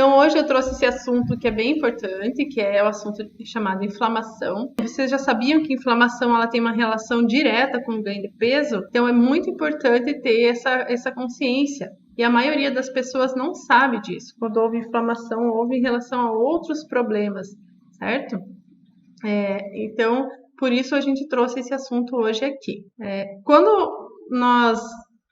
Então, hoje eu trouxe esse assunto que é bem importante, que é o assunto chamado inflamação. Vocês já sabiam que inflamação ela tem uma relação direta com o ganho de peso? Então, é muito importante ter essa consciência. E a maioria das pessoas não sabe disso. Quando houve inflamação, houve em relação a outros problemas, certo? Então, por isso a gente trouxe esse assunto hoje aqui. Quando nós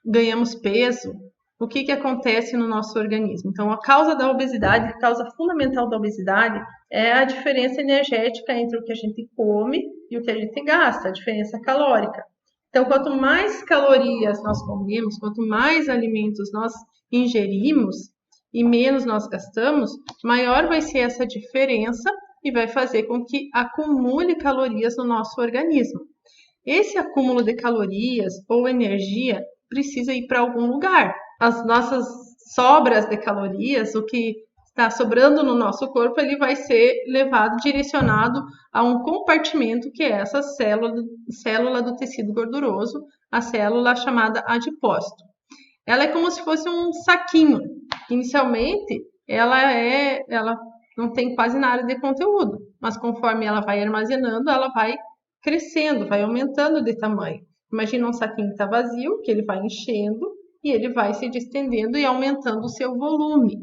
ganhamos peso, o que acontece no nosso organismo? Então, a causa da obesidade, a causa fundamental da obesidade é a diferença energética entre o que a gente come e o que a gente gasta, a diferença calórica. Então, quanto mais calorias nós comemos, quanto mais alimentos nós ingerimos e menos nós gastamos, maior vai ser essa diferença e vai fazer com que acumule calorias no nosso organismo. Esse acúmulo de calorias ou energia precisa ir para algum lugar. As nossas sobras de calorias, o que está sobrando no nosso corpo, ele vai ser levado, direcionado a um compartimento que é essa célula do tecido gorduroso, a célula chamada adipócito. Ela é como se fosse um saquinho. Inicialmente, ela não tem quase nada de conteúdo, mas conforme ela vai armazenando, ela vai crescendo, vai aumentando de tamanho. Imagina um saquinho que está vazio, que ele vai enchendo e ele vai se distendendo e aumentando o seu volume,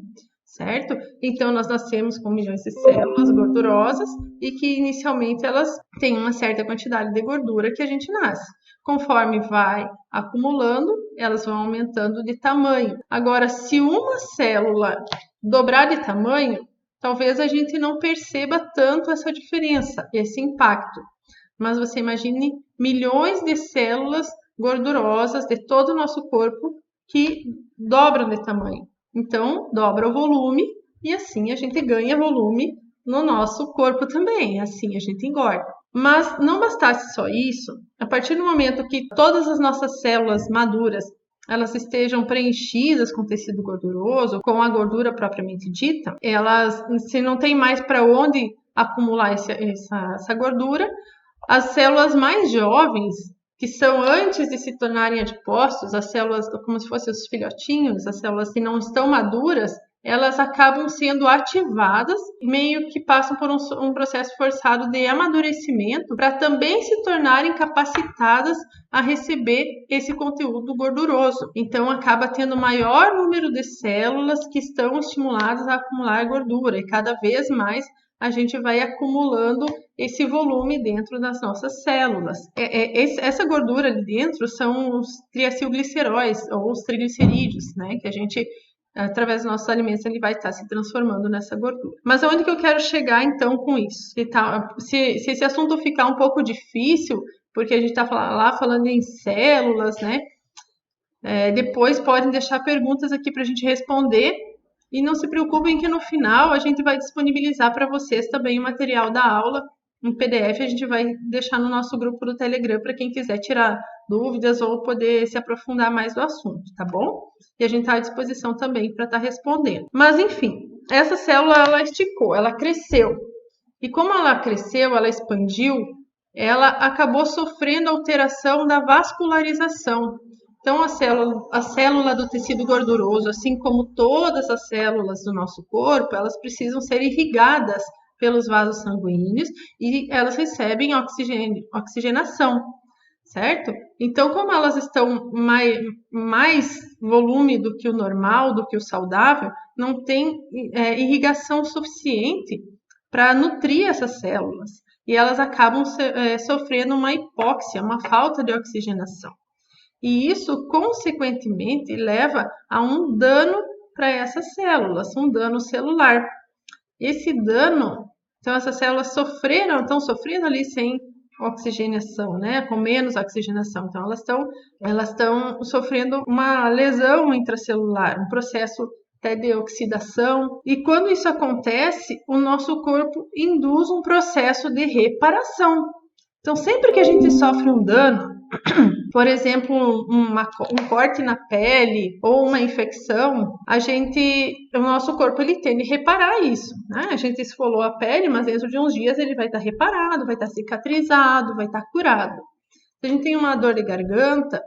certo? Então, nós nascemos com milhões de células gordurosas e que inicialmente elas têm uma certa quantidade de gordura que a gente nasce. Conforme vai acumulando, elas vão aumentando de tamanho. Agora, se uma célula dobrar de tamanho, talvez a gente não perceba tanto essa diferença, esse impacto. Mas você imagine milhões de células gordurosas de todo o nosso corpo que dobram de tamanho. Então, dobra o volume e assim a gente ganha volume no nosso corpo também. Assim a gente engorda. Mas não bastasse só isso, a partir do momento que todas as nossas células maduras elas estejam preenchidas com tecido gorduroso, com a gordura propriamente dita, elas, se não tem mais para onde acumular essa gordura, as células mais jovens, que são antes de se tornarem adipócitos, as células como se fossem os filhotinhos, as células que não estão maduras, elas acabam sendo ativadas, meio que passam por um processo forçado de amadurecimento para também se tornarem capacitadas a receber esse conteúdo gorduroso. Então, acaba tendo maior número de células que estão estimuladas a acumular gordura e cada vez mais a gente vai acumulando esse volume dentro das nossas células. Essa gordura ali dentro são os triacilgliceróis ou os triglicerídeos, né? Que a gente, através dos nossos alimentos, ele vai estar se transformando nessa gordura. Mas aonde que eu quero chegar então com isso? Se esse assunto ficar um pouco difícil, porque a gente está lá falando em células, né? Depois podem deixar perguntas aqui para a gente responder. E não se preocupem que no final a gente vai disponibilizar para vocês também o material da aula, um PDF, a gente vai deixar no nosso grupo do Telegram para quem quiser tirar dúvidas ou poder se aprofundar mais no assunto, tá bom? E a gente está à disposição também para estar respondendo. Mas enfim, essa célula ela esticou, ela cresceu. E como ela cresceu, ela expandiu, ela acabou sofrendo alteração da vascularização. Então, a célula do tecido gorduroso, assim como todas as células do nosso corpo, elas precisam ser irrigadas pelos vasos sanguíneos e elas recebem oxigenação, certo? Então, como elas estão mais volume do que o normal, do que o saudável, não tem irrigação suficiente para nutrir essas células e elas acabam sofrendo uma hipóxia, uma falta de oxigenação. E isso, consequentemente, leva a um dano para essas células, um dano celular. Esse dano, então essas células estão sofrendo ali sem oxigenação, né? Com menos oxigenação. Então elas estão sofrendo uma lesão intracelular, um processo até de oxidação. E quando isso acontece, o nosso corpo induz um processo de reparação. Então, sempre que a gente sofre um dano, por exemplo, um corte na pele ou uma infecção, o nosso corpo ele tende a reparar isso, né? A gente esfolou a pele, mas dentro de uns dias ele vai estar reparado, vai estar cicatrizado, vai estar curado. Se a gente tem uma dor de garganta,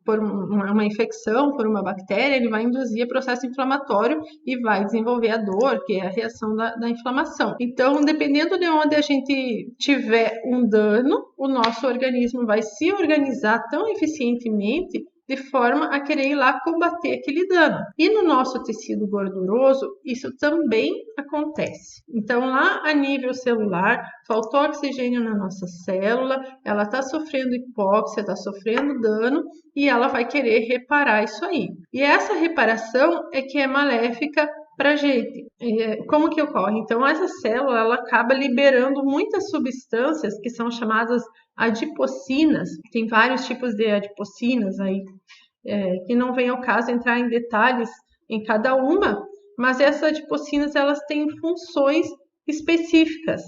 por uma infecção, por uma bactéria, ele vai induzir processo inflamatório e vai desenvolver a dor, que é a reação da inflamação. Então, dependendo de onde a gente tiver um dano, o nosso organismo vai se organizar tão eficientemente de forma a querer ir lá combater aquele dano. E no nosso tecido gorduroso, isso também acontece. Então, lá a nível celular, faltou oxigênio na nossa célula, ela está sofrendo hipóxia, está sofrendo dano, e ela vai querer reparar isso aí. E essa reparação é que é maléfica para a gente. Como que ocorre? Então, essa célula ela acaba liberando muitas substâncias que são chamadas adipocinas. Tem vários tipos de adipocinas aí, que não vem ao caso entrar em detalhes em cada uma, mas essas adipocinas elas têm funções específicas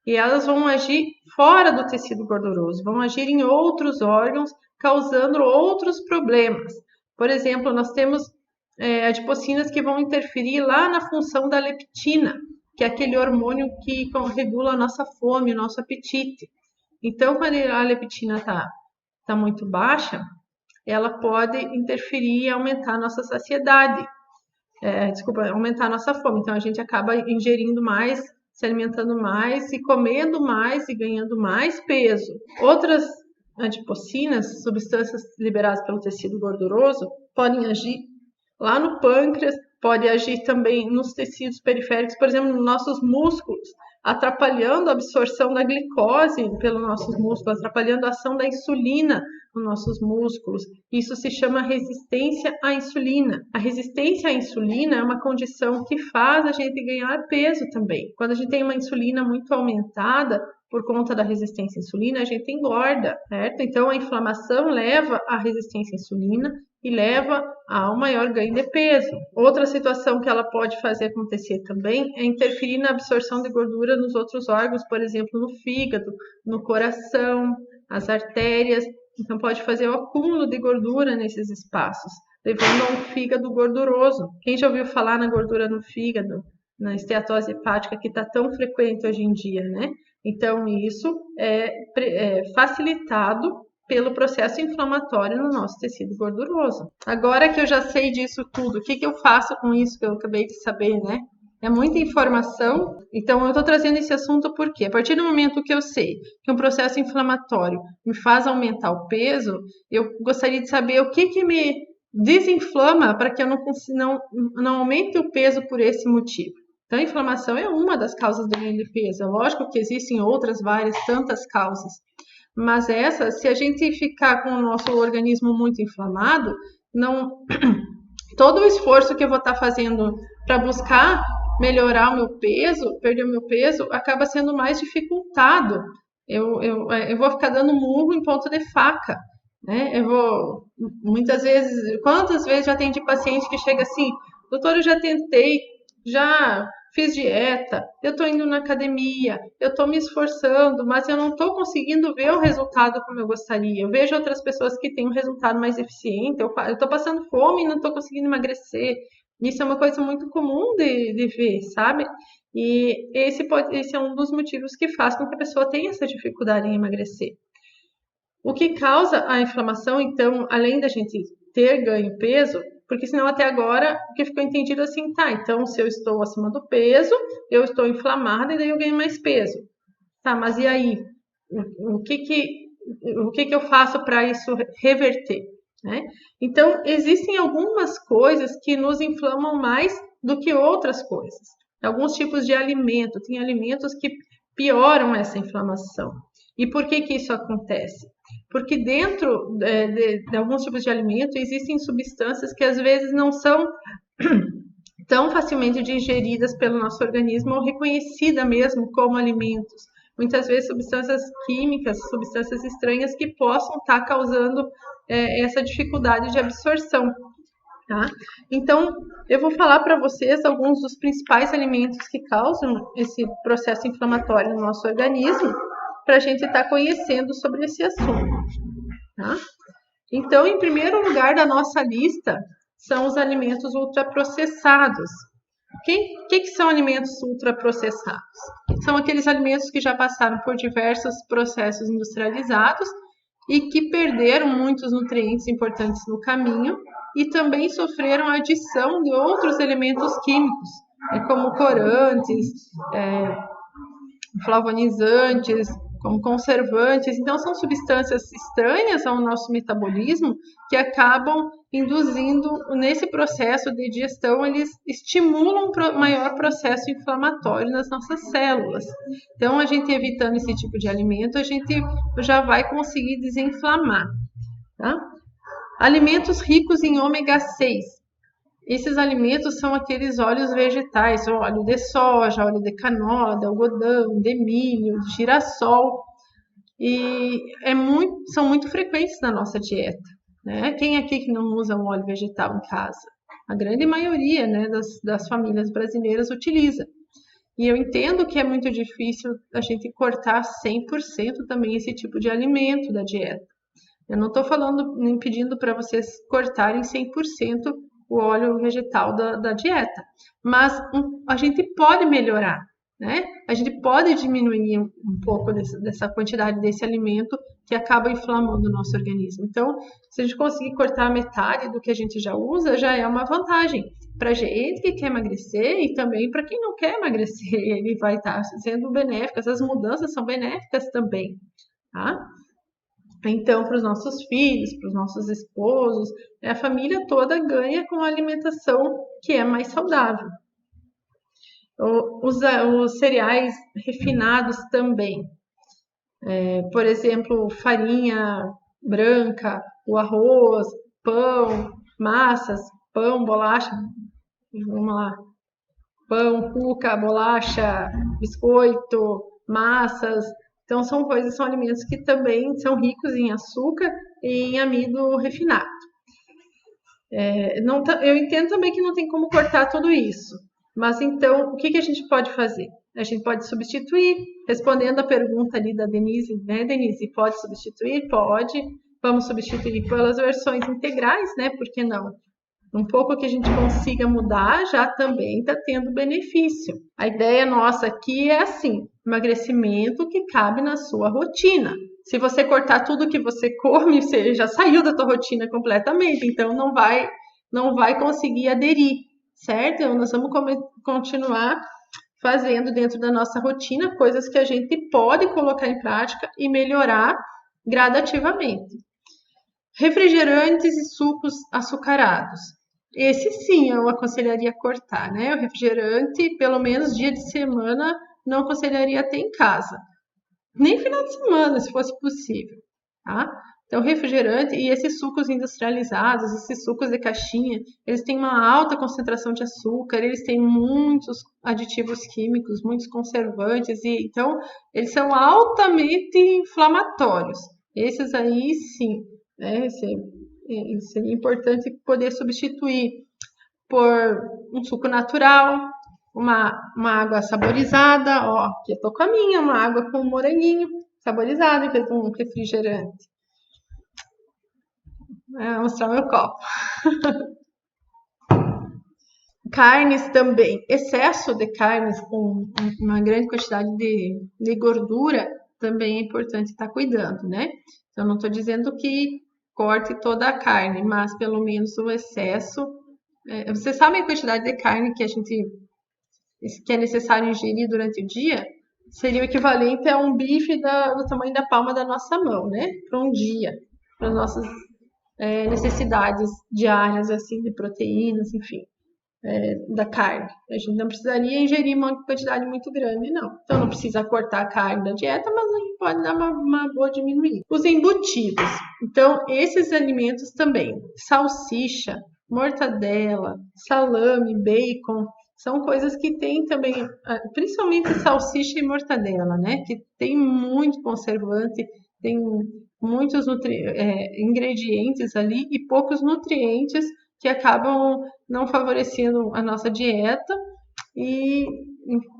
e elas vão agir fora do tecido gorduroso, vão agir em outros órgãos, causando outros problemas. Por exemplo, nós temos adipocinas que vão interferir lá na função da leptina, que é aquele hormônio que regula a nossa fome, o nosso apetite. Então, quando a leptina está muito baixa, ela pode interferir e aumentar a nossa saciedade, aumentar a nossa fome. Então, a gente acaba ingerindo mais, se alimentando mais e comendo mais e ganhando mais peso. Outras adipocinas, substâncias liberadas pelo tecido gorduroso, podem agir lá no pâncreas, pode agir também nos tecidos periféricos, por exemplo, nos nossos músculos, atrapalhando a absorção da glicose pelos nossos músculos, atrapalhando a ação da insulina nos nossos músculos. Isso se chama resistência à insulina. A resistência à insulina é uma condição que faz a gente ganhar peso também. Quando a gente tem uma insulina muito aumentada, por conta da resistência à insulina, a gente engorda, certo? Então, a inflamação leva à resistência à insulina e leva a um maior ganho de peso. Outra situação que ela pode fazer acontecer também é interferir na absorção de gordura nos outros órgãos, por exemplo, no fígado, no coração, as artérias. Então, pode fazer o acúmulo de gordura nesses espaços, levando a um fígado gorduroso. Quem já ouviu falar na gordura no fígado, na esteatose hepática, que está tão frequente hoje em dia, né? Então, isso é facilitado pelo processo inflamatório no nosso tecido gorduroso. Agora que eu já sei disso tudo, o que eu faço com isso que eu acabei de saber, né? É muita informação, então eu estou trazendo esse assunto porque, a partir do momento que eu sei que um processo inflamatório me faz aumentar o peso, eu gostaria de saber o que me desinflama para que eu não aumente o peso por esse motivo. Então, a inflamação é uma das causas do ganho de peso. É lógico que existem outras, várias, tantas causas. Mas essa, se a gente ficar com o nosso organismo muito inflamado, todo o esforço que eu vou estar fazendo para buscar melhorar o meu peso, perder o meu peso, acaba sendo mais dificultado. Eu vou ficar dando murro em ponta de faca, né? Muitas vezes, quantas vezes já atendi paciente que chega assim, doutor, eu já tentei, já fiz dieta, eu estou indo na academia, eu estou me esforçando, mas eu não estou conseguindo ver o resultado como eu gostaria. Eu vejo outras pessoas que têm um resultado mais eficiente, eu estou passando fome e não estou conseguindo emagrecer. Isso é uma coisa muito comum de ver, sabe? E esse é um dos motivos que faz com que a pessoa tenha essa dificuldade em emagrecer. O que causa a inflamação, então, além da gente ter ganho peso, porque senão até agora o que ficou entendido assim, tá, então se eu estou acima do peso, eu estou inflamada e daí eu ganho mais peso. Tá, mas e aí? O que eu faço para isso reverter? Né? Então, existem algumas coisas que nos inflamam mais do que outras coisas. Alguns tipos de alimento, tem alimentos que pioram essa inflamação. E por que isso acontece? Porque dentro de alguns tipos de alimento existem substâncias que às vezes não são tão facilmente digeridas pelo nosso organismo ou reconhecidas mesmo como alimentos. Muitas vezes substâncias químicas, substâncias estranhas que possam estar causando essa dificuldade de absorção. Tá? Então, eu vou falar para vocês alguns dos principais alimentos que causam esse processo inflamatório no nosso organismo, para a gente estar conhecendo sobre esse assunto. Tá? Então, em primeiro lugar da nossa lista são os alimentos ultraprocessados. O que são alimentos ultraprocessados? São aqueles alimentos que já passaram por diversos processos industrializados e que perderam muitos nutrientes importantes no caminho e também sofreram a adição de outros elementos químicos, como corantes, flavonizantes, como conservantes. Então, são substâncias estranhas ao nosso metabolismo que acabam induzindo, nesse processo de digestão, eles estimulam um maior processo inflamatório nas nossas células. Então, a gente evitando esse tipo de alimento, a gente já vai conseguir desinflamar. Tá? Alimentos ricos em ômega 6. Esses alimentos são aqueles óleos vegetais, óleo de soja, óleo de canola, de algodão, de milho, de girassol, e são muito frequentes na nossa dieta. Né? Quem aqui que não usa um óleo vegetal em casa? A grande maioria, né, das famílias brasileiras utiliza. E eu entendo que é muito difícil a gente cortar 100% também esse tipo de alimento da dieta. Eu não estou falando nem pedindo para vocês cortarem 100% o óleo vegetal da dieta, mas a gente pode melhorar, né? A gente pode diminuir um pouco dessa quantidade desse alimento que acaba inflamando o nosso organismo. Então, se a gente conseguir cortar metade do que a gente já usa, já é uma vantagem para gente que quer emagrecer e também para quem não quer emagrecer. Ele vai estar sendo benéfico, essas mudanças são benéficas também, tá? Então, para os nossos filhos, para os nossos esposos, a família toda ganha com a alimentação que é mais saudável. Os cereais refinados também. Por exemplo, farinha branca, o arroz, pão, massas, pão, bolacha, vamos lá, pão, cuca, bolacha, biscoito, massas. Então, são alimentos que também são ricos em açúcar e em amido refinado. Eu entendo também que não tem como cortar tudo isso. Mas, então, o que a gente pode fazer? A gente pode substituir, respondendo a pergunta ali da Denise, né, Denise? Pode substituir? Pode. Vamos substituir pelas versões integrais, né? Por que não? Um pouco que a gente consiga mudar já também está tendo benefício. A ideia nossa aqui é assim, emagrecimento que cabe na sua rotina. Se você cortar tudo que você come, você já saiu da tua rotina completamente, então não vai conseguir aderir, certo? Então, nós vamos continuar fazendo dentro da nossa rotina coisas que a gente pode colocar em prática e melhorar gradativamente. Refrigerantes e sucos açucarados. Esse sim eu aconselharia cortar, né? O refrigerante, pelo menos dia de semana, não aconselharia ter em casa. Nem final de semana, se fosse possível, tá? Então, refrigerante e esses sucos industrializados, esses sucos de caixinha, eles têm uma alta concentração de açúcar, eles têm muitos aditivos químicos, muitos conservantes, e então eles são altamente inflamatórios. Esses aí, sim, né? Seria importante poder substituir por um suco natural, uma água saborizada, ó, aqui eu tô com a minha, uma água com moranguinho saborizado em vez de um refrigerante. Vou mostrar meu copo. Carnes também. Excesso de carnes com uma grande quantidade de gordura também é importante estar cuidando, né? Então, não estou dizendo que corte toda a carne, mas pelo menos o excesso. Você sabe a quantidade de carne que é necessário ingerir durante o dia? Seria o equivalente a um bife do tamanho da palma da nossa mão, né? Para um dia, para as nossas necessidades diárias, assim, de proteínas, enfim, da carne. A gente não precisaria ingerir uma quantidade muito grande, não. Então, não precisa cortar a carne da dieta, mas a gente pode dar uma boa diminuída. Os embutidos. Então, esses alimentos também. Salsicha, mortadela, salame, bacon, são coisas que tem também, principalmente salsicha e mortadela, né? Que tem muito conservante, tem muitos ingredientes ali e poucos nutrientes que acabam não favorecendo a nossa dieta e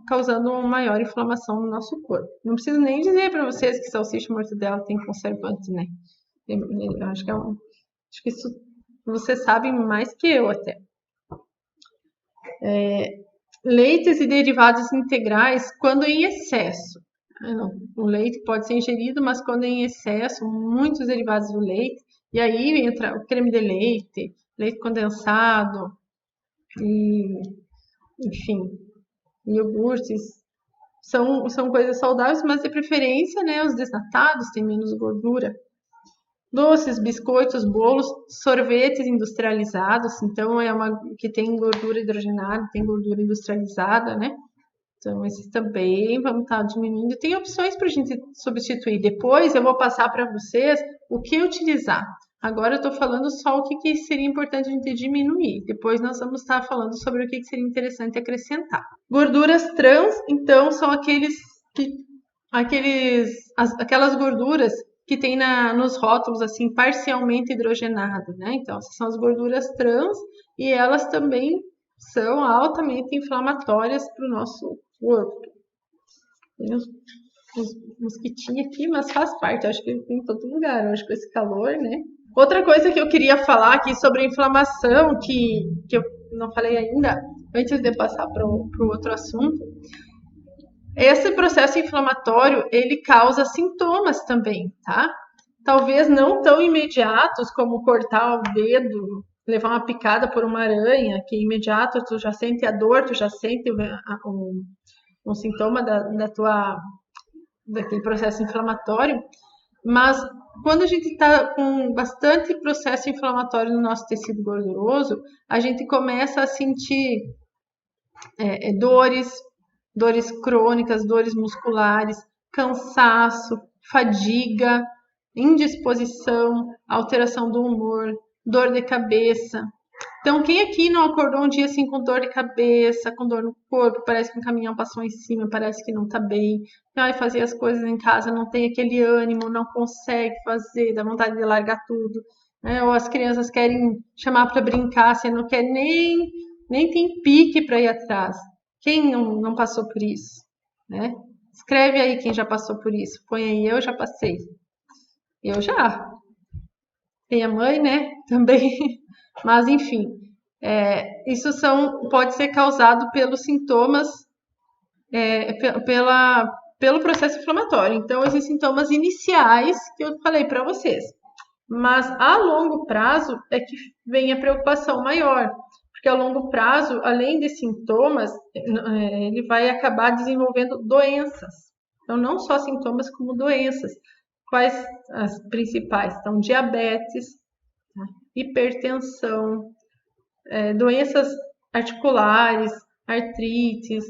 causando uma maior inflamação no nosso corpo. Não preciso nem dizer para vocês que salsicha e mortadela tem conservante, né? Eu acho que isso vocês sabem mais que eu até. Leites e derivados integrais quando em excesso. O leite pode ser ingerido, mas quando é em excesso, muitos derivados do leite, e aí entra o creme de leite, leite condensado, e, enfim, iogurtes, são coisas saudáveis, mas de preferência, né, os desnatados têm menos gordura. Doces, biscoitos, bolos, sorvetes industrializados, então é uma que tem gordura hidrogenada, tem gordura industrializada, né? Então, esses também vamos estar diminuindo. Tem opções para a gente substituir. Depois eu vou passar para vocês o que utilizar. Agora eu estou falando só o que seria importante a gente diminuir. Depois nós vamos estar falando sobre o que seria interessante acrescentar. Gorduras trans, então, são aquelas gorduras que tem nos rótulos assim parcialmente hidrogenado, né? Então, essas são as gorduras trans e elas também são altamente inflamatórias para o nosso corpo. Tem uns mosquitinhos aqui, mas faz parte, acho que em todo lugar, hoje com esse calor, né? Outra coisa que eu queria falar aqui sobre a inflamação, que eu não falei ainda, antes de passar para o outro assunto, esse processo inflamatório, ele causa sintomas também, tá? Talvez não tão imediatos como cortar o dedo, levar uma picada por uma aranha, que imediato tu já sente a dor, tu já sente um sintoma daquele processo inflamatório, mas quando a gente está com bastante processo inflamatório no nosso tecido gorduroso, a gente começa a sentir dores crônicas, dores musculares, cansaço, fadiga, indisposição, alteração do humor, dor de cabeça. Então, quem aqui não acordou um dia assim com dor de cabeça, com dor no corpo, parece que um caminhão passou em cima, parece que não tá bem, vai fazer as coisas em casa, não tem aquele ânimo, não consegue fazer, dá vontade de largar tudo, né? Ou as crianças querem chamar para brincar, você não quer nem tem pique para ir atrás. Quem não passou por isso, né? Escreve aí quem já passou por isso. Põe aí, eu já passei. Eu já. Tem a mãe, né? Também. Mas, enfim, isso pode ser causado pelos sintomas, pelo processo inflamatório. Então, esses sintomas iniciais que eu falei para vocês. Mas a longo prazo é que vem a preocupação maior, porque a longo prazo, além de sintomas, ele vai acabar desenvolvendo doenças. Então, não só sintomas, como doenças. Quais as principais? Então, diabetes, hipertensão, doenças articulares, artrites,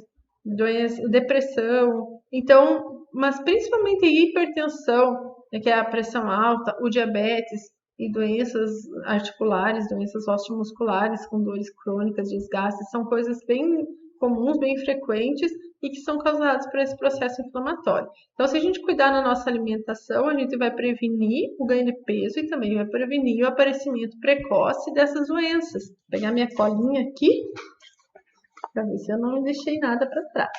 depressão. Então, mas principalmente hipertensão, que é a pressão alta, o diabetes e doenças articulares, doenças osteomusculares com dores crônicas, desgastes, são coisas bem comuns, bem frequentes e que são causadas por esse processo inflamatório. Então, se a gente cuidar da nossa alimentação, a gente vai prevenir o ganho de peso e também vai prevenir o aparecimento precoce dessas doenças. Vou pegar minha colinha aqui para ver se eu não deixei nada para trás.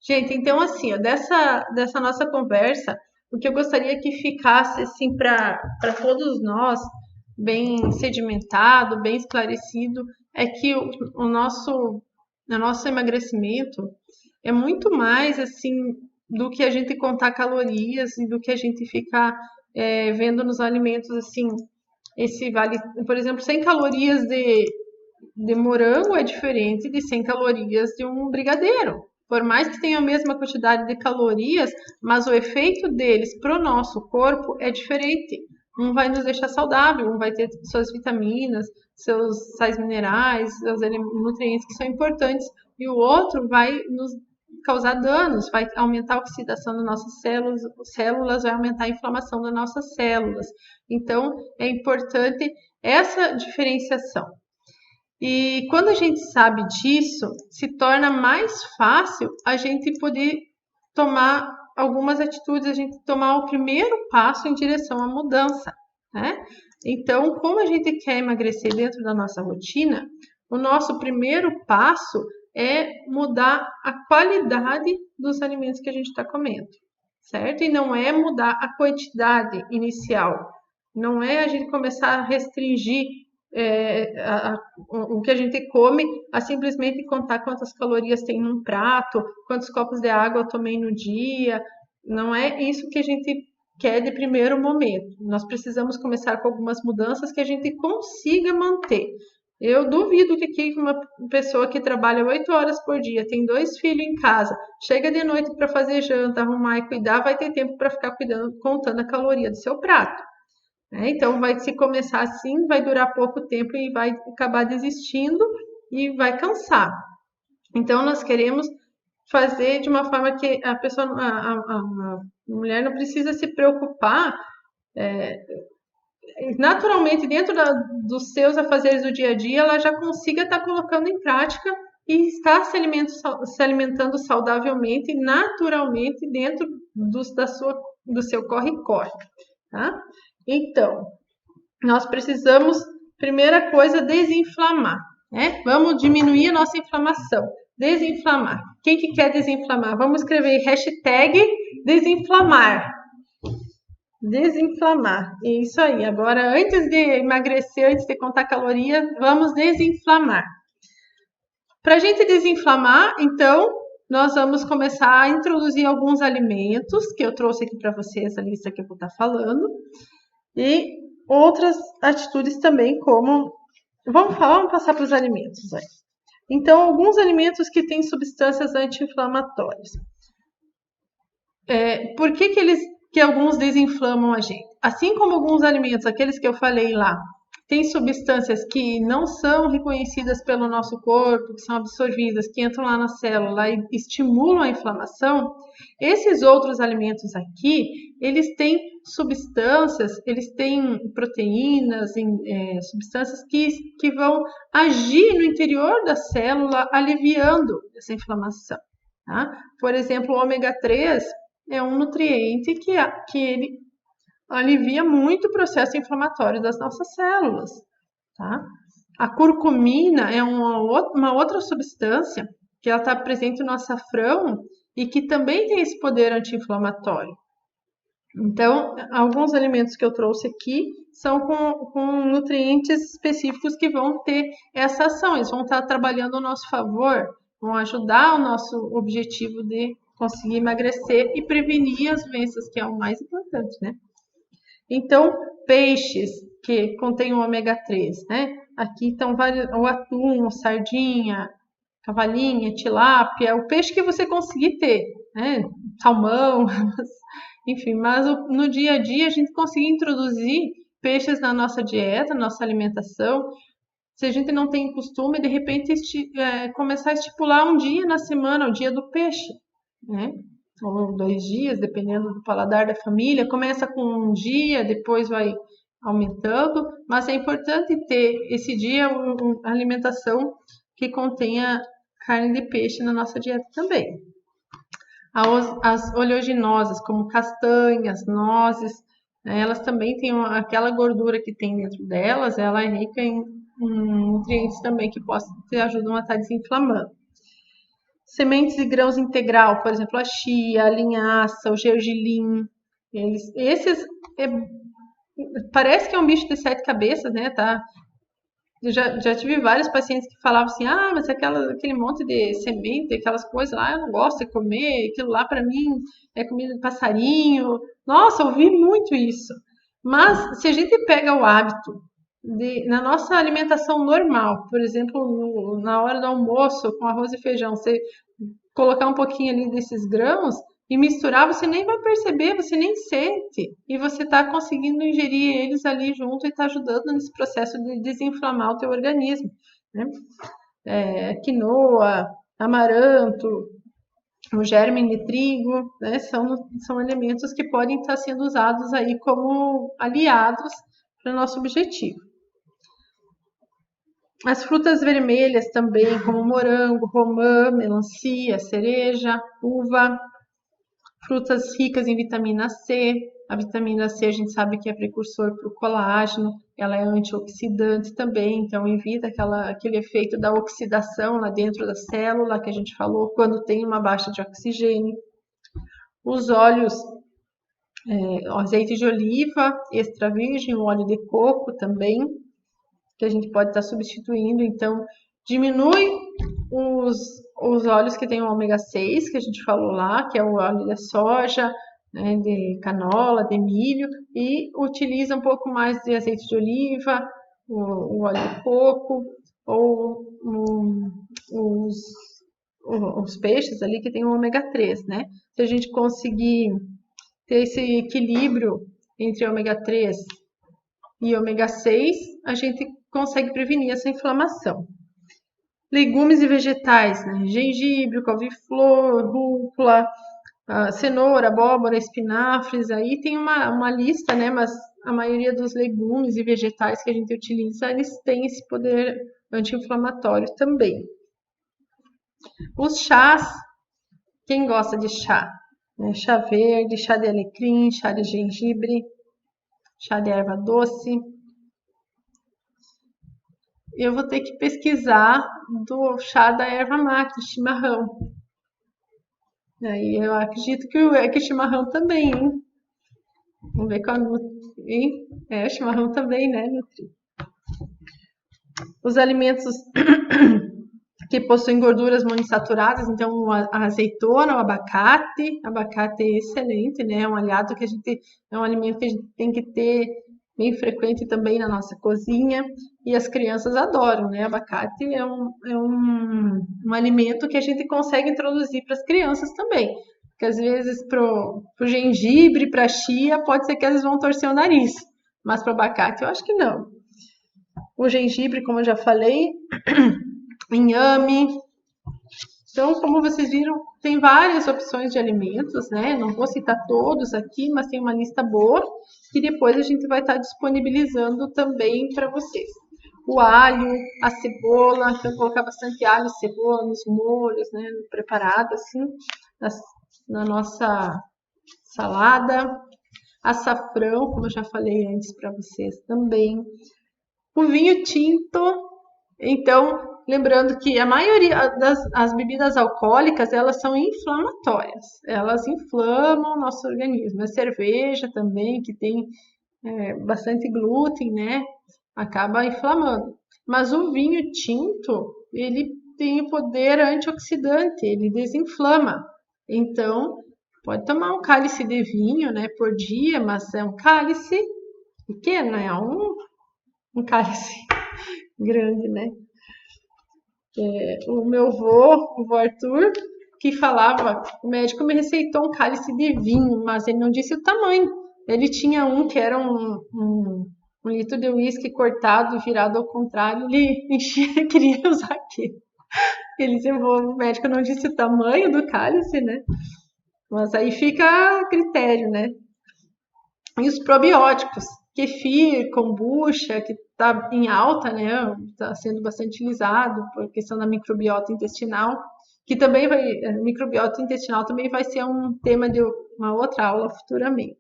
Gente, então assim, ó, dessa nossa conversa, o que eu gostaria que ficasse assim para todos nós bem sedimentado, bem esclarecido, é que o nosso emagrecimento é muito mais assim do que a gente contar calorias e do que a gente ficar vendo nos alimentos assim, esse vale, por exemplo, 100 calorias de morango é diferente de 100 calorias de um brigadeiro. Por mais que tenha a mesma quantidade de calorias, mas o efeito deles para o nosso corpo é diferente. Um vai nos deixar saudável, um vai ter suas vitaminas, seus sais minerais, seus nutrientes que são importantes, e o outro vai nos causar danos, vai aumentar a oxidação das nossas células, vai aumentar a inflamação das nossas células. Então, é importante essa diferenciação. E quando a gente sabe disso, se torna mais fácil a gente poder tomar algumas atitudes, a gente tomar o primeiro passo em direção à mudança, né? Então, como a gente quer emagrecer dentro da nossa rotina, o nosso primeiro passo é mudar a qualidade dos alimentos que a gente está comendo, certo? E não é mudar a quantidade inicial, não é a gente começar a restringir o que a gente come a simplesmente contar quantas calorias tem num prato, quantos copos de água eu tomei no dia. Não é isso que a gente quer de primeiro momento. Nós precisamos começar com algumas mudanças que a gente consiga manter. Eu duvido que aqui uma pessoa que trabalha 8 horas por dia, tem 2 filhos em casa, chega de noite para fazer janta, arrumar e cuidar, vai ter tempo para ficar cuidando, contando a caloria do seu prato. Então, vai se começar assim, vai durar pouco tempo e vai acabar desistindo e vai cansar. Então, nós queremos fazer de uma forma que a pessoa, a mulher não precisa se preocupar naturalmente dentro dos seus afazeres do dia a dia, ela já consiga estar colocando em prática e estar se alimentando saudavelmente, naturalmente dentro do seu corre-corre, tá? Então, nós precisamos, primeira coisa, desinflamar, né? Vamos diminuir a nossa inflamação. Desinflamar. Quem que quer desinflamar? Vamos escrever hashtag desinflamar. Desinflamar. Isso aí. Agora, antes de emagrecer, antes de contar caloria, vamos desinflamar. Para a gente desinflamar, então, nós vamos começar a introduzir alguns alimentos que eu trouxe aqui para vocês, a lista que eu vou estar falando, e outras atitudes também, como... Vamos passar para os alimentos aí. Então, alguns alimentos que têm substâncias anti-inflamatórias. Por que alguns desinflamam a gente? Assim como alguns alimentos, aqueles que eu falei lá, têm substâncias que não são reconhecidas pelo nosso corpo, que são absorvidas, que entram lá na célula e estimulam a inflamação, esses outros alimentos aqui, eles têm substâncias, eles têm proteínas, substâncias que vão agir no interior da célula, aliviando essa inflamação. Tá? Por exemplo, o ômega 3 é um nutriente que ele alivia muito o processo inflamatório das nossas células, tá? A curcumina é uma outra substância que ela está presente no açafrão e que também tem esse poder anti-inflamatório. Então, alguns alimentos que eu trouxe aqui são com nutrientes específicos que vão ter essa ação, eles vão estar trabalhando ao nosso favor, vão ajudar o nosso objetivo de conseguir emagrecer e prevenir as doenças, que é o mais importante, né? Então, peixes que contêm o ômega 3, né? Aqui estão vários, o atum, sardinha, cavalinha, tilápia, o peixe que você conseguir ter, né? Salmão, enfim, mas no dia a dia a gente conseguir introduzir peixes na nossa dieta, na nossa alimentação. Se a gente não tem costume, de repente começar a estipular um dia na semana, o dia do peixe, né? Ou 2 dias, dependendo do paladar da família. Começa com um dia, depois vai aumentando, mas é importante ter esse dia a alimentação que contenha carne de peixe na nossa dieta também. As oleaginosas, como castanhas, nozes, né, elas também têm aquela gordura que tem dentro delas, ela é rica em nutrientes também que te ajudam a estar desinflamando. Sementes e grãos integral, por exemplo, a chia, a linhaça, o gergelim, esses parece que é um bicho de 7 cabeças, né? Tá? Eu já tive vários pacientes que falavam assim, mas aquele monte de semente, aquelas coisas lá, eu não gosto de comer, aquilo lá para mim é comida de passarinho. Nossa, eu ouvi muito isso. Mas se a gente pega o hábito na nossa alimentação normal, por exemplo, na hora do almoço com arroz e feijão, você colocar um pouquinho ali desses grãos e misturar, você nem vai perceber, você nem sente. E você está conseguindo ingerir eles ali junto e está ajudando nesse processo de desinflamar o teu organismo, né? Quinoa, amaranto, o germe de trigo, né? São elementos que podem estar sendo usados aí como aliados para o nosso objetivo. As frutas vermelhas também, como morango, romã, melancia, cereja, uva. Frutas ricas em vitamina C. A vitamina C a gente sabe que é precursor para o colágeno. Ela é antioxidante também, então evita aquele efeito da oxidação lá dentro da célula que a gente falou quando tem uma baixa de oxigênio. Os óleos, azeite de oliva, extra virgem, o óleo de coco também. que a gente pode estar substituindo. Então, diminui os óleos que tem o ômega 6, que a gente falou lá, que é o óleo da soja, né, de canola, de milho, e utiliza um pouco mais de azeite de oliva, o óleo de coco, ou os peixes ali que tem o ômega 3, né? Se a gente conseguir ter esse equilíbrio entre ômega 3 e ômega 6, a gente consegue prevenir essa inflamação. Legumes e vegetais, né? Gengibre, couve-flor, rúcula, cenoura, abóbora, espinafres, aí tem uma lista, né? Mas a maioria dos legumes e vegetais que a gente utiliza, eles têm esse poder anti-inflamatório também. Os chás, quem gosta de chá? Chá verde, chá de alecrim, chá de gengibre, chá de erva doce. Eu vou ter que pesquisar do chá da erva mate, chimarrão. Aí eu acredito que o chimarrão também, hein? Vamos ver qual hein? Chimarrão também, né, Nutri? Os alimentos que possuem gorduras monoinsaturadas, então a azeitona, o abacate é excelente, né? É um aliado que é um alimento que a gente tem que ter bem frequente também na nossa cozinha, e as crianças adoram, né? Abacate é um alimento que a gente consegue introduzir para as crianças também, porque às vezes pro gengibre, para a chia, pode ser que eles vão torcer o nariz, mas para o abacate eu acho que não. O gengibre, como eu já falei, inhame. Então, como vocês viram, tem várias opções de alimentos, né? Não vou citar todos aqui, mas tem uma lista boa que depois a gente vai estar disponibilizando também para vocês. O alho, a cebola, então colocar bastante alho e cebola nos molhos, né? Preparado assim, na nossa salada. Açafrão, como eu já falei antes para vocês também. O vinho tinto, então, lembrando que a maioria das bebidas alcoólicas, elas são inflamatórias. Elas inflamam o nosso organismo. A cerveja também, que tem bastante glúten, né? Acaba inflamando. Mas o vinho tinto, ele tem o poder antioxidante, ele desinflama. Então, pode tomar um cálice de vinho, né, por dia, mas é um cálice pequeno, é um cálice grande, né? O meu avô, o vô Arthur, que falava, o médico me receitou um cálice de vinho, mas ele não disse o tamanho. Ele tinha um que era um litro de uísque cortado, virado ao contrário, ele enchia, queria usar aqui. Ele disse, o médico não disse o tamanho do cálice, né? Mas aí fica a critério, né? E os probióticos, kefir, kombucha, que está em alta, né? Está sendo bastante utilizado por questão da microbiota intestinal, que também microbiota intestinal também vai ser um tema de uma outra aula futuramente.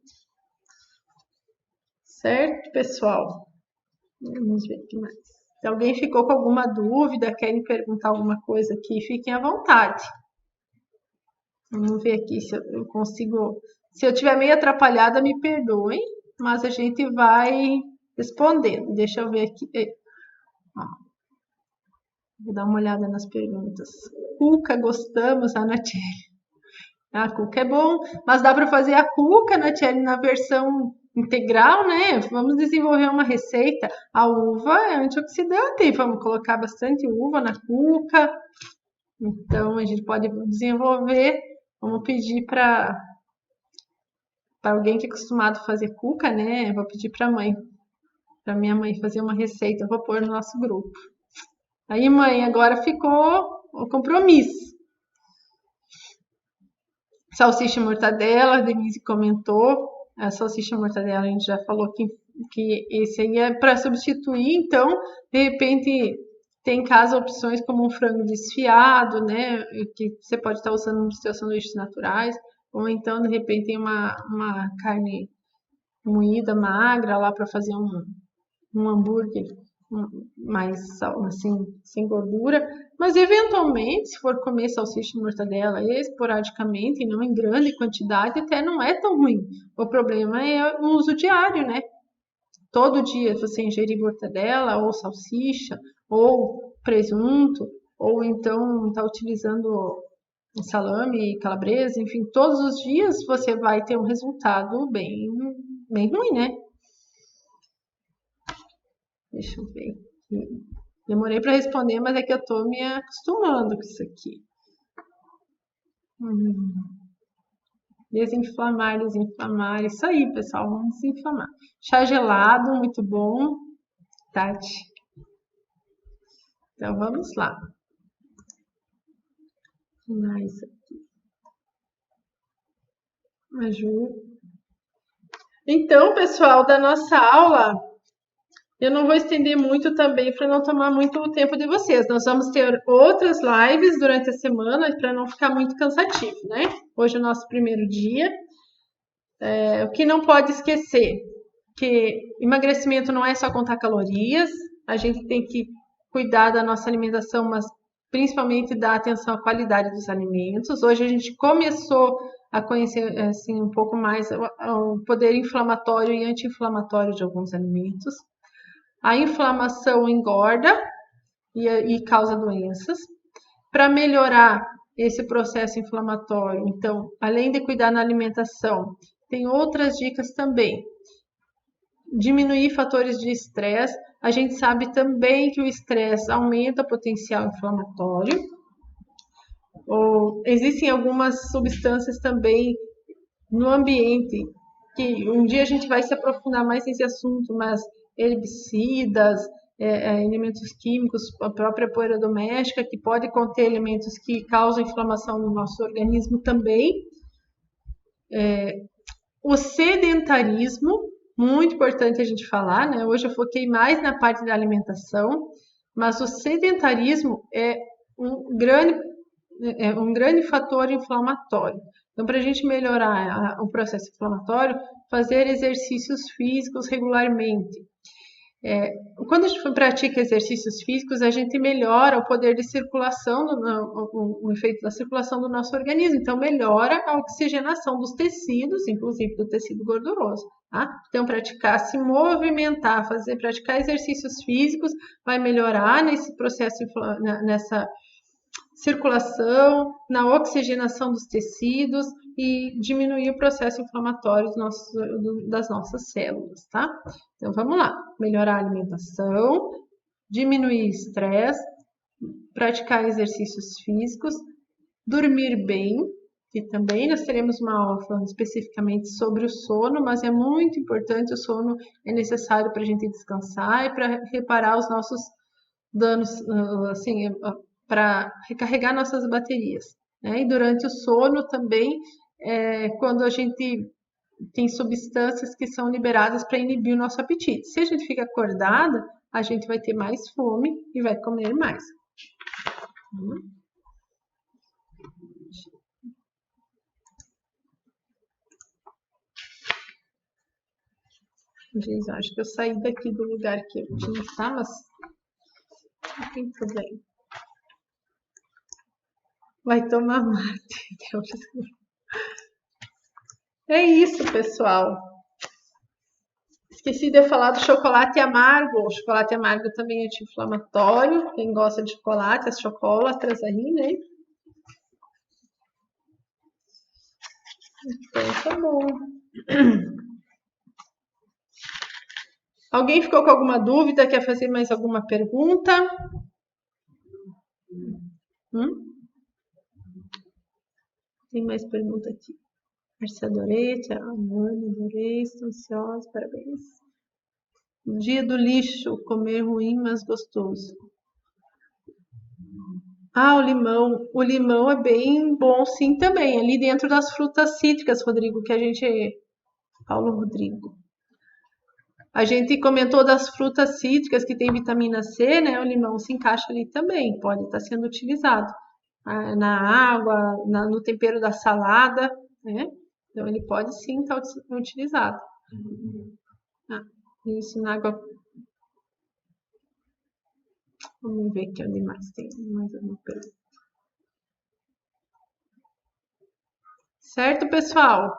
Certo, pessoal? Vamos ver o que mais. Se alguém ficou com alguma dúvida, querem perguntar alguma coisa aqui, fiquem à vontade. Vamos ver aqui se eu consigo. Se eu estiver meio atrapalhada, me perdoem, mas a gente vai respondendo. Deixa eu ver aqui. Vou dar uma olhada nas perguntas. Cuca, gostamos, a Natiele. A cuca é bom, mas dá para fazer a cuca, Natiele, na versão integral, né? Vamos desenvolver uma receita. A uva é antioxidante, vamos colocar bastante uva na cuca. Então, a gente pode desenvolver. Vamos pedir para alguém que é acostumado a fazer cuca, né? Vou pedir para minha mãe fazer uma receita. Vou pôr no nosso grupo. Aí, mãe, agora ficou o compromisso. Salsicha e mortadela, a Denise comentou. A salsicha e mortadela a gente já falou que esse aí é para substituir. Então, de repente, tem em casa opções como um frango desfiado, né? Que você pode estar usando nos seus sanduíches naturais. Ou então, de repente, tem uma carne moída, magra lá para fazer um hambúrguer mais assim, sem gordura. Mas, eventualmente, se for comer salsicha e mortadela esporadicamente e não em grande quantidade, até não é tão ruim. O problema é o uso diário, né? todo dia você ingerir mortadela ou salsicha ou presunto, ou então está utilizando salame, calabresa, enfim, todos os dias você vai ter um resultado bem ruim, né? Deixa eu ver aqui. Demorei para responder, mas é que eu tô me acostumando com isso aqui. Desinflamar, desinflamar. Isso aí, pessoal, vamos desinflamar. Chá gelado, muito bom, Tati. Então, vamos lá. Mais aqui. Maju. Então, pessoal, da nossa aula, eu não vou estender muito também para não tomar muito o tempo de vocês. Nós vamos ter outras lives durante a semana para não ficar muito cansativo, né? Hoje é o nosso primeiro dia. O que não pode esquecer, que emagrecimento não é só contar calorias, a gente tem que cuidar da nossa alimentação, mas principalmente dar atenção à qualidade dos alimentos. Hoje a gente começou a conhecer assim, um pouco mais o poder inflamatório e anti-inflamatório de alguns alimentos. A inflamação engorda e causa doenças. Para melhorar esse processo inflamatório, então, além de cuidar na alimentação, tem outras dicas também. Diminuir fatores de estresse. A gente sabe também que o estresse aumenta o potencial inflamatório. Existem algumas substâncias também no ambiente, que um dia a gente vai se aprofundar mais nesse assunto, mas herbicidas, elementos químicos, a própria poeira doméstica, que pode conter elementos que causam inflamação no nosso organismo também. O sedentarismo, muito importante a gente falar, né? Hoje eu foquei mais na parte da alimentação, mas o sedentarismo é um grande fator inflamatório. Então, para a gente melhorar o processo inflamatório, fazer exercícios físicos regularmente. Quando a gente pratica exercícios físicos, a gente melhora o poder de circulação, o efeito da circulação do nosso organismo. Então, melhora a oxigenação dos tecidos, inclusive do tecido gorduroso. Tá? Então, se movimentar, praticar exercícios físicos, vai melhorar nesse processo, nessa circulação, na oxigenação dos tecidos e diminuir o processo inflamatório das nossas células, tá? Então, vamos lá. Melhorar a alimentação, diminuir o estresse, praticar exercícios físicos, dormir bem, que também nós teremos uma aula falando especificamente sobre o sono, mas é muito importante, o sono é necessário para a gente descansar e para reparar os nossos danos, assim, para recarregar nossas baterias. Né? E durante o sono também, quando a gente tem substâncias que são liberadas para inibir o nosso apetite. Se a gente fica acordada, a gente vai ter mais fome e vai comer mais. Gente, acho que eu saí daqui do lugar que eu tinha, tá? Mas não tem problema. Vai tomar mate. É isso, pessoal. Esqueci de falar do chocolate amargo. O chocolate amargo também é anti-inflamatório. Quem gosta de chocolate, as chocolatras aí, né? Então, tá bom. Alguém ficou com alguma dúvida? Quer fazer mais alguma pergunta? Tem mais pergunta aqui. Marcia, adorei. Amanda, adorei. Estou ansiosa. Parabéns. Dia do lixo. Comer ruim, mas gostoso. O limão. O limão é bem bom, sim, também. Ali dentro das frutas cítricas, Rodrigo, que a gente... Paulo Rodrigo. A gente comentou das frutas cítricas que tem vitamina C, né? O limão se encaixa ali também, pode estar sendo utilizado na água, no tempero da salada, né? Então ele pode sim estar utilizado. Isso na água. Vamos ver aqui onde mais tem mais alguma pergunta. Certo, pessoal?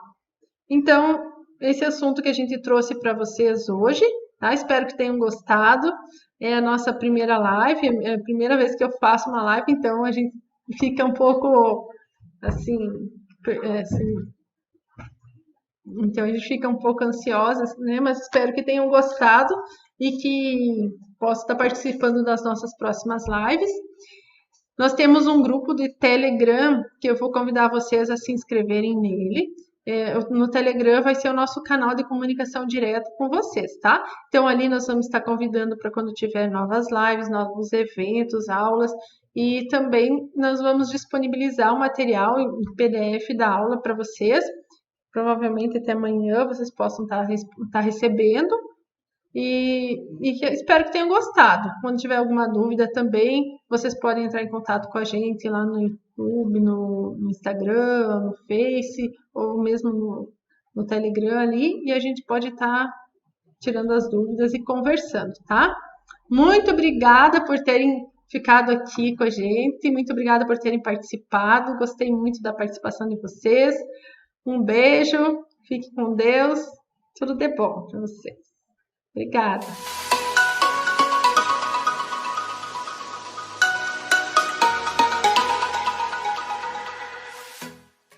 Então, esse assunto que a gente trouxe para vocês hoje, tá? Espero que tenham gostado. É a nossa primeira live, é a primeira vez que eu faço uma live, então a gente fica um pouco assim, assim, então a gente fica um pouco ansiosa, né? Mas espero que tenham gostado e que possa estar participando das nossas próximas lives. Nós temos um grupo de Telegram que eu vou convidar vocês a se inscreverem nele. No Telegram vai ser o nosso canal de comunicação direto com vocês, tá? Então ali nós vamos estar convidando para quando tiver novas lives, novos eventos, aulas, e também nós vamos disponibilizar o material em PDF da aula para vocês. Provavelmente até amanhã vocês possam estar recebendo. Espero que tenham gostado. Quando tiver alguma dúvida também, vocês podem entrar em contato com a gente lá no YouTube, no Instagram, no Face, ou mesmo no Telegram ali, e a gente pode estar tirando as dúvidas e conversando, tá? Muito obrigada por terem ficado aqui com a gente, muito obrigada por terem participado, gostei muito da participação de vocês. Um beijo, fique com Deus, tudo de bom para vocês. Obrigada.